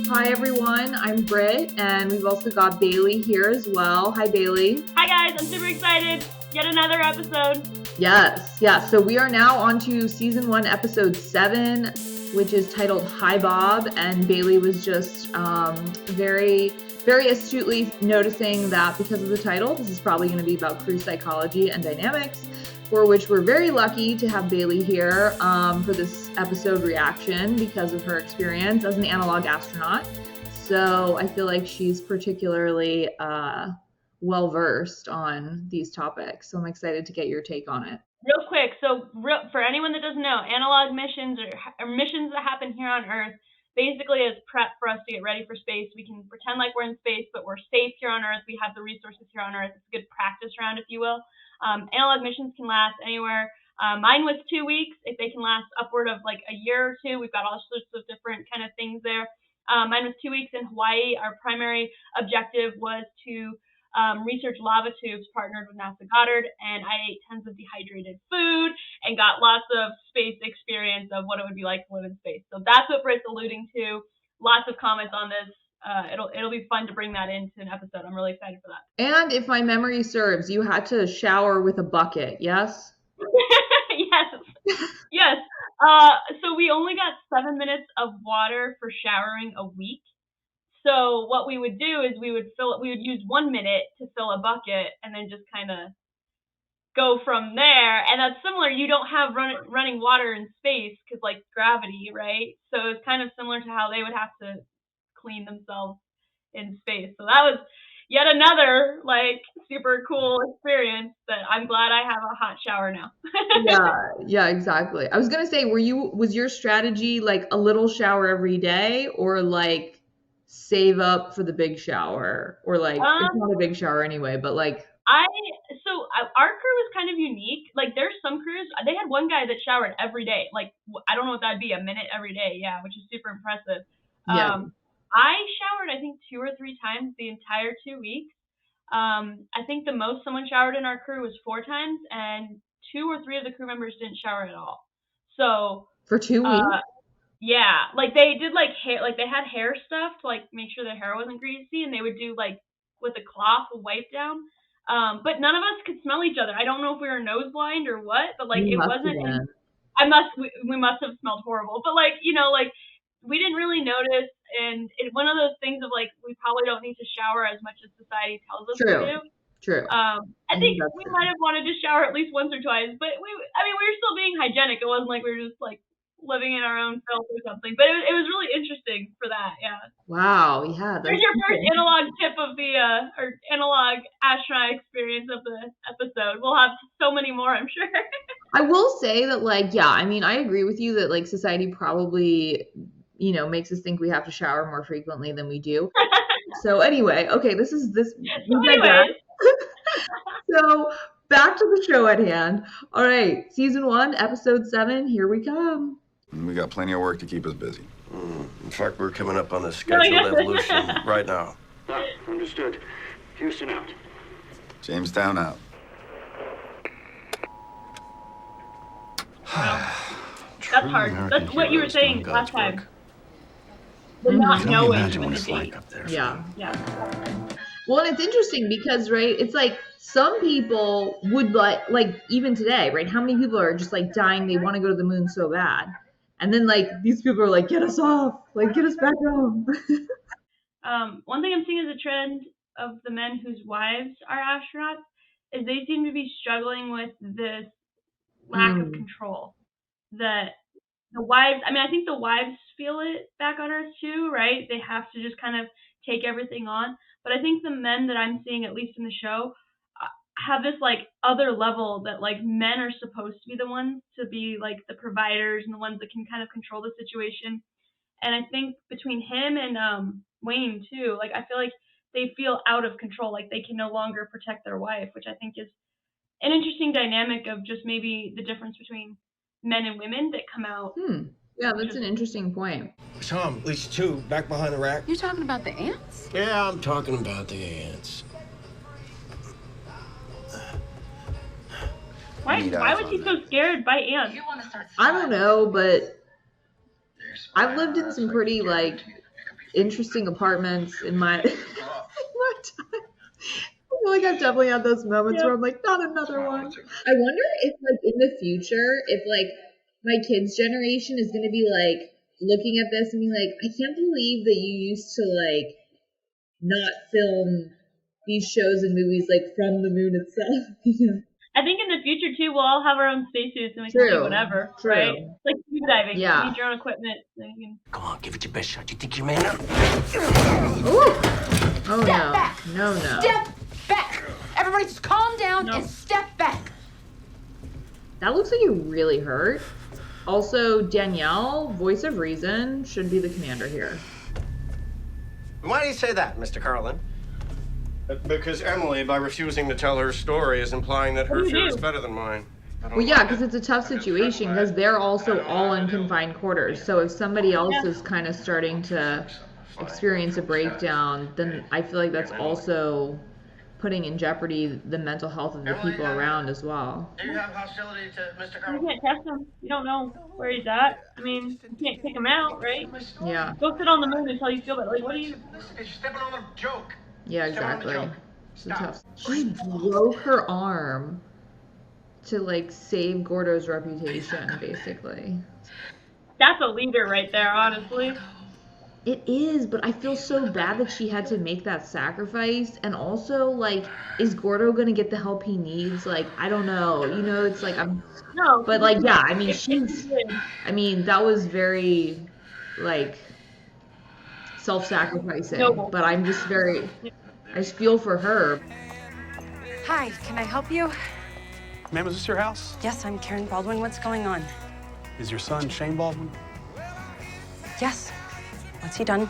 Hi everyone, I'm Britt, and we've also got Bailey here as well. Hi Bailey. Hi guys, I'm super excited. Yet another episode. Yes. So we are now on to season 1, episode 7, which is titled Hi Bob, and Bailey was just very, very astutely noticing that because of the title, this is probably going to be about crew psychology and dynamics, for which we're very lucky to have Bailey here for this episode reaction because of her experience as an analog astronaut. So I feel like she's particularly well-versed on these topics. So I'm excited to get your take on it. Real quick, for anyone that doesn't know, analog missions are missions that happen here on Earth basically as prep for us to get ready for space. We can pretend like we're in space, but we're safe here on Earth. We have the resources here on Earth. It's a good practice round, if you will. Analog missions can last anywhere. Mine was 2 weeks. If they can last upward of like a year or two, we've got all sorts of different kind of things there. Mine was 2 weeks in Hawaii. Our primary objective was to research lava tubes, partnered with NASA Goddard, and I ate tons of dehydrated food and got lots of space experience of what it would be like to live in space. So that's what Britt's alluding to. Lots of comments on this. It'll be fun to bring that into an episode. I'm really excited for that. And if my memory serves, you had to shower with a bucket, yes? Yes. So we only got 7 minutes of water for showering a week. So what we would do is we would use 1 minute to fill a bucket and then just kind of go from there. And that's similar. You don't have running water in space because like gravity, right? So it's kind of similar to how they would have to clean themselves in space. So that was yet another like super cool experience that I'm glad I have a hot shower now. Yeah, exactly. I was gonna say, was your strategy like a little shower every day, or like save up for the big shower, or like it's not a big shower anyway, but like our crew was kind of unique. Like there's some crews, they had one guy that showered every day. Like I don't know what that'd be, a minute every day. Yeah, which is super impressive. Yeah. I showered I think 2 or 3 times the entire 2 weeks. I think the most someone showered in our crew was 4 times, and 2 or 3 of the crew members didn't shower at all. So for 2 weeks. Yeah, like they did like hair, like they had hair stuff to like make sure their hair wasn't greasy, and they would do like with a cloth a wipe down. But none of us could smell each other. I don't know if we were nose blind or what, but like we must have smelled horrible. But like, you know, like we didn't really notice, and it's one of those things of like we probably don't need to shower as much as society tells us to do. True. I think we might have wanted to shower at least once or twice, but we were still being hygienic. It wasn't like we were just like living in our own filth or something, but it was really interesting for that. Yeah. Wow. Yeah. There's your first analog tip of the or analog astronaut experience of the episode. We'll have so many more, I'm sure. I will say that, like, yeah, I mean, I agree with you that like society probably, you know, makes us think we have to shower more frequently than we do. So anyway, okay, this. So back to the show at hand. All right, season 1, episode 7. Here we come. We got plenty of work to keep us busy. In fact, we're coming up on a scheduled evolution right now. Understood. Houston out. Jamestown out. That's hard. That's what you were saying last time. The not knowing when the date. Yeah. Well, and it's interesting because, right, it's like some people would like even today, right? How many people are just like dying? They want to go to the moon so bad. And then like these people are like, get us off, like get us back home. One thing I'm seeing as a trend of the men whose wives are astronauts is they seem to be struggling with this lack of control. That the wives, I mean, I think the wives feel it back on Earth too, right? They have to just kind of take everything on. But I think the men that I'm seeing, at least in the show, have this like other level that like men are supposed to be the ones to be like the providers and the ones that can kind of control the situation. And I think between him and Wayne too, like I feel like they feel out of control, like they can no longer protect their wife, which I think is an interesting dynamic of just maybe the difference between men and women that come out. Yeah, that's an interesting point. Tom, at least 2 back behind the rack. You're talking about the ants? Yeah, I'm talking about the ants. Why was he so scared by ants? You want to start I don't know, but I've lived in some pretty like interesting apartments in my, in my time. I feel like I've definitely had those moments where I'm like, not another one. I wonder if like in the future, if like my kids' generation is going to be like looking at this and being like, I can't believe that you used to like not film these shows and movies like from the moon itself. I think in the future too, we'll all have our own spacesuits and we can do whatever, right? Like scuba diving. Yeah. You need your own equipment. So you can... Come on, give it your best shot. You think you're man up? Ooh. Oh no. Back. No. Step back. Everybody just calm down and step back. That looks like it really hurt. Also, Danielle, voice of reason, should be the commander here. Why do you say that, Mr. Carlin? Because Emily, by refusing to tell her story, is implying that her fear is better than mine. Well, yeah, because it's a tough situation because they're also all in confined quarters. So if somebody else is kind of starting to experience a breakdown, then I feel like that's also putting in jeopardy the mental health of the people around as well. Do you have hostility to Mr. You Carlin? can't test him. You don't know where he's at. I mean, you can't kick him out, right? Yeah. Go sit on the moon until you feel better. Like, what do you... You're stepping on a joke. Yeah, exactly. It's tough. She broke her arm to like save Gordo's reputation, basically. That's a leader right there, honestly. It is, but I feel so bad that she had to make that sacrifice. And also, like, is Gordo gonna get the help he needs? Like, I don't know. You know, it's like No. But like, yeah, I mean, that was very, like, self-sacrificing. Noble. But I just feel for her. Hi, can I help you? Ma'am, is this your house? Yes, I'm Karen Baldwin. What's going on? Is your son Shane Baldwin? Yes. What's he done?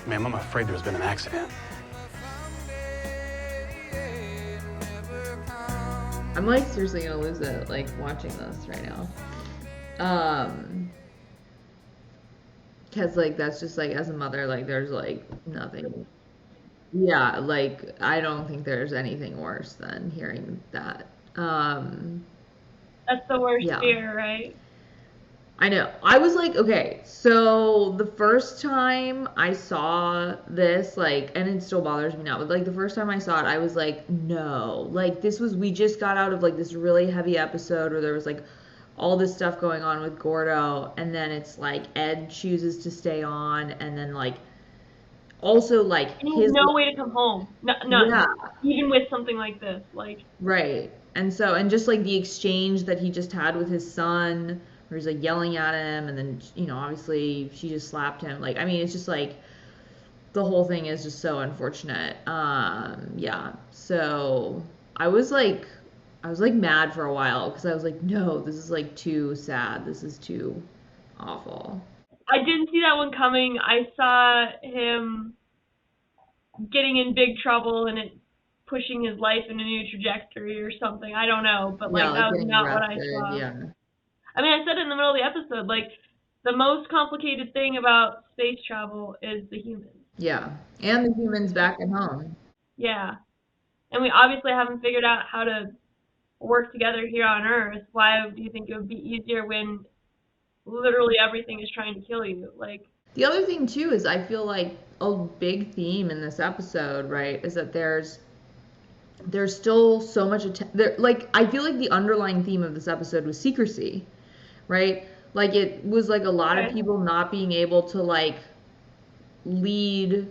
Ma'am, I'm afraid there's been an accident. I'm like seriously gonna lose it, like watching this right now. Cause like that's just like as a mother, like there's like nothing. Yeah, like I don't think there's anything worse than hearing that. That's the worst fear, right? I know. I was like, okay, so the first time I saw this, like, and it still bothers me now, but like the first time I saw it, I was like, no, like we just got out of like this really heavy episode where there was like all this stuff going on with Gordo, and then it's like Ed chooses to stay on, and then like also like and his no way to come home. No, yeah. Even with something like this, like right. And so, and just like the exchange that he just had with his son, where he's like yelling at him, and then, you know, obviously she just slapped him. Like, I mean, it's just like the whole thing is just so unfortunate. Yeah. So I was like mad for a while because I was like, no, this is like too sad. This is too awful. I didn't see that one coming. I saw him getting in big trouble and it pushing his life in a new trajectory or something. I don't know, but like that was not what I saw. Yeah. I mean, I said it in the middle of the episode, like the most complicated thing about space travel is the humans. Yeah, and the humans back at home. Yeah, and we obviously haven't figured out how to work together here on Earth. Why do you think it would be easier when literally everything is trying to kill you? Like, the other thing too is I feel like a big theme in this episode, right, is that there's still so much like I feel like the underlying theme of this episode was secrecy, right? Like it was like a lot of people not being able to like lead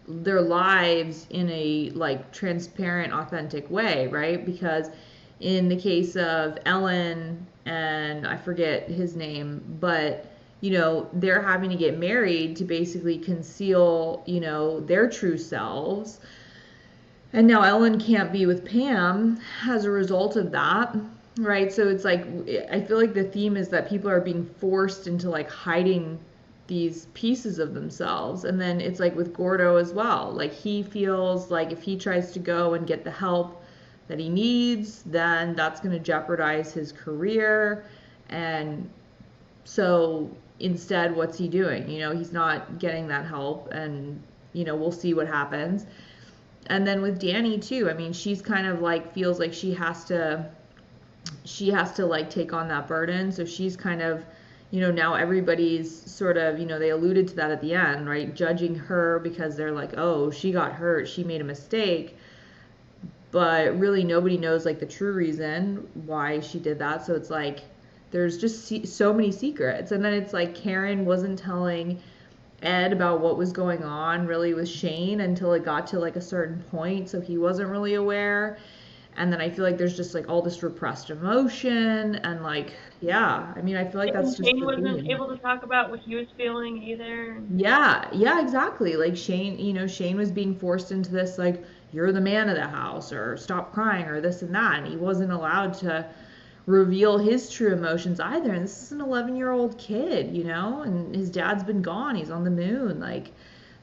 their lives in a like transparent, authentic way, right? Because in the case of Ellen and I forget his name, but you know, they're having to get married to basically conceal, you know, their true selves. And now Ellen can't be with Pam as a result of that, right? So it's like, I feel like the theme is that people are being forced into like hiding these pieces of themselves. And then it's like with Gordo as well. Like he feels like if he tries to go and get the help that he needs, then that's going to jeopardize his career. And so instead, what's he doing? You know, he's not getting that help, and, you know, we'll see what happens. And then with Danny too, I mean, she's kind of like feels like she has to like take on that burden. So she's kind of now everybody's sort of, they alluded to that at the end, right? Judging her because they're like, oh, she got hurt, she made a mistake. But really nobody knows like the true reason why she did that. So it's like there's just so many secrets. And then it's like Karen wasn't telling Ed about what was going on really with Shane until it got to like a certain point, so he wasn't really aware. And then I feel like there's just like all this repressed emotion and like, yeah, I mean, I feel like that's just Shane wasn't able to talk about what he was feeling either. Yeah, exactly. Like Shane, Shane was being forced into this like, you're the man of the house, or stop crying, or this and that, and he wasn't allowed to reveal his true emotions either. And this is an 11-year-old kid, and his dad's been gone, he's on the moon. Like,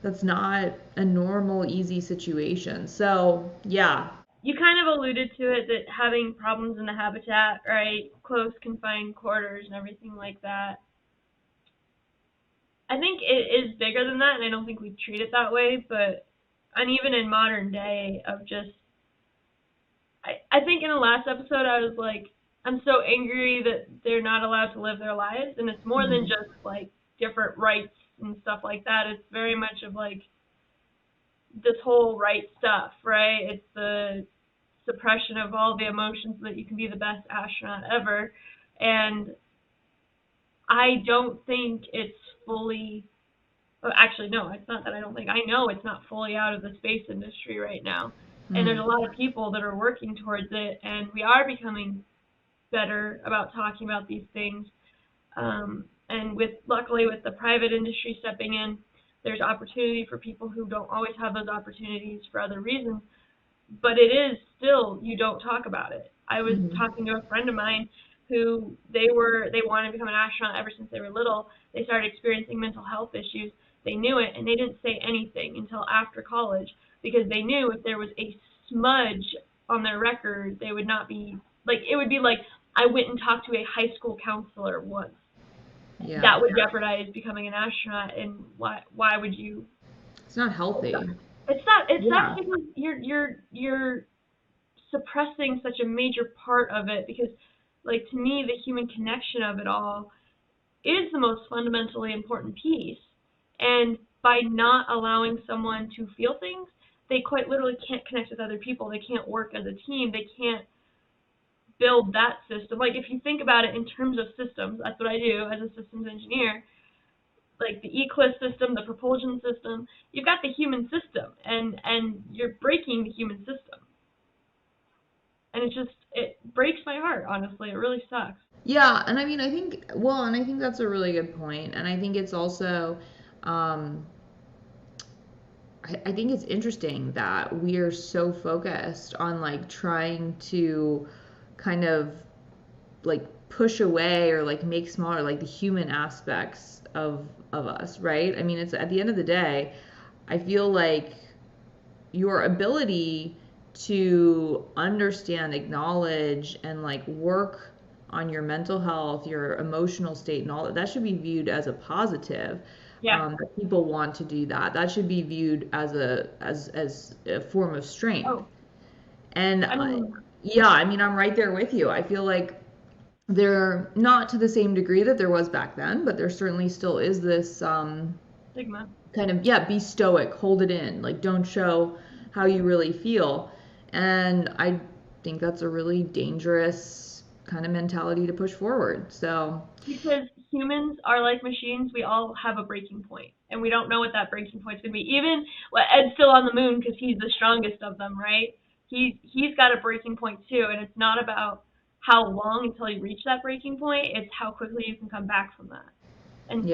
that's not a normal, easy situation. So yeah. You kind of alluded to it, that having problems in the habitat, right? Close confined quarters and everything like that. I think it is bigger than that, and I don't think we treat it that way, but, and even in modern day of just, I think in the last episode I was like, I'm so angry that they're not allowed to live their lives, and it's more than just like different rights and stuff like that. It's very much of like this whole right stuff, right? It's the suppression of all the emotions so that you can be the best astronaut ever. And I don't think it's fully, actually no, it's not that I don't think, I know it's not fully out of the space industry right now. And there's a lot of people that are working towards it, and we are becoming better about talking about these things. And luckily with the private industry stepping in, there's opportunity for people who don't always have those opportunities for other reasons. But it is still, you don't talk about it. I was talking to a friend of mine who they wanted to become an astronaut ever since they were little. They started experiencing mental health issues. They knew it, and they didn't say anything until after college, because they knew if there was a smudge on their record, they would not be, like, it would be like, I went and talked to a high school counselor once. Yeah. That would jeopardize becoming an astronaut, and why would you? It's not healthy. It's not because you're suppressing such a major part of it, because, like, to me, the human connection of it all is the most fundamentally important piece. And by not allowing someone to feel things, they quite literally can't connect with other people. They can't work as a team. They can't build that system. Like, if you think about it in terms of systems, that's what I do as a systems engineer. Like the Eclipse system, the propulsion system, you've got the human system, and you're breaking the human system. And it breaks my heart, honestly. It really sucks. Yeah, and I mean, I think that's a really good point. And I think it's also, I think it's interesting that we are so focused on like trying to kind of like push away or like make smaller like the human aspects of us, right? I mean, it's at the end of the day, I feel like your ability to understand, acknowledge, and like work on your mental health, your emotional state, and all that should be viewed as a positive. Yeah. That people want to do that. That should be viewed as a form of strength. Oh. And I mean, I'm right there with you. I feel like they're not to the same degree that there was back then, but there certainly still is this stigma. Kind of, be stoic, hold it in, like don't show how you really feel. And I think that's a really dangerous kind of mentality to push forward. So because humans are like machines, we all have a breaking point, and we don't know what that breaking point is going to be. Even Ed's still on the moon because he's the strongest of them, right? He's got a breaking point too, and it's not about how long until you reach that breaking point, it's how quickly you can come back from that. And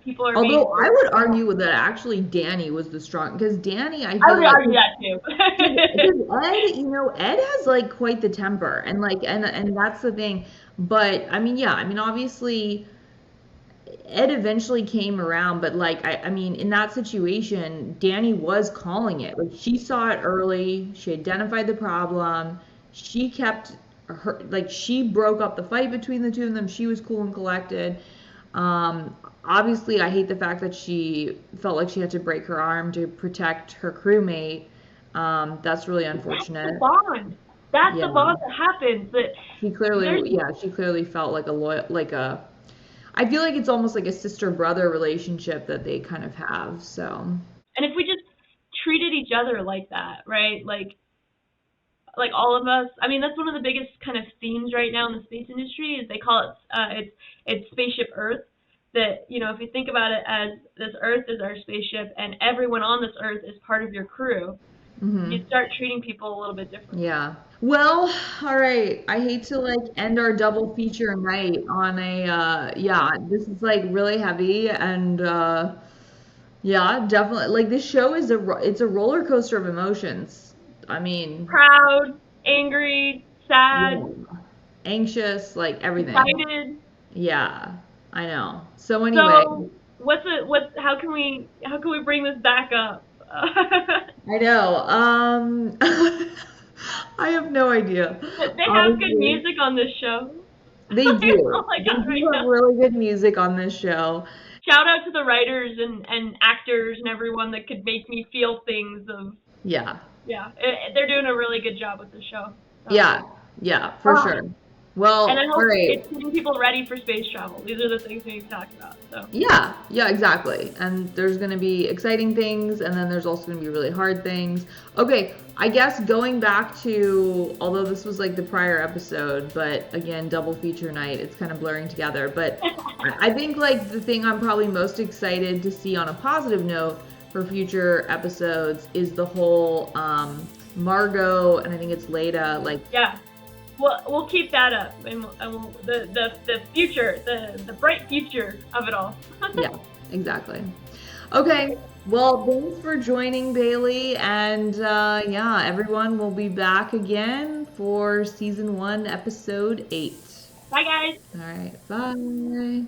people are although I would argue that actually Danny was the strong, because Danny, I would argue that too. Because Ed has like quite the temper, and like and that's the thing. But I mean, obviously Ed eventually came around, but like I mean, in that situation, Danny was calling it. Like she saw it early, she identified the problem, she kept her, like she broke up the fight between the two of them. She was cool and collected. Obviously, I hate the fact that she felt like she had to break her arm to protect her crewmate. That's really unfortunate. That's the bond. The bond that happens. That she clearly felt like I feel like it's almost like a sister-brother relationship that they kind of have, so. And if we just treated each other like that, right? Like all of us, I mean, that's one of the biggest kind of themes right now in the space industry is they call it, it's Spaceship Earth. That, you know, if you think about it as this Earth is our spaceship and everyone on this Earth is part of your crew, you start treating people a little bit differently. Yeah. Well, all right. I hate to like end our double feature night on a yeah, this is like really heavy and yeah, definitely. Like this show is it's a roller coaster of emotions. I mean, Proud, angry, sad, yeah, anxious, like everything. excited. Yeah, I know. So anyway, So how can we bring this back up? I know. I have no idea. They have good music on this show. They do. Oh my God, They do have really good music on this show. Shout out to the writers and actors and everyone that could make me feel things of. Yeah. Yeah, they're doing a really good job with the show. So. Yeah, for sure. Well, and I hope great. it's getting people ready for space travel. These are the things we need to talk about. So. Yeah, exactly. And there's going to be exciting things, and then there's also going to be really hard things. Okay, I guess going back to, although this was like the prior episode, but again, double feature night, it's kind of blurring together. But I think like the thing I'm probably most excited to see on a positive note for future episodes is the whole Margot, and I think it's Leda, like. Yeah. We'll keep that up, and we'll, the future, the bright future of it all. Yeah, exactly. Okay, well, thanks for joining, Bailey, and yeah, everyone will be back again for season 1, episode 8. Bye, guys. All right, bye.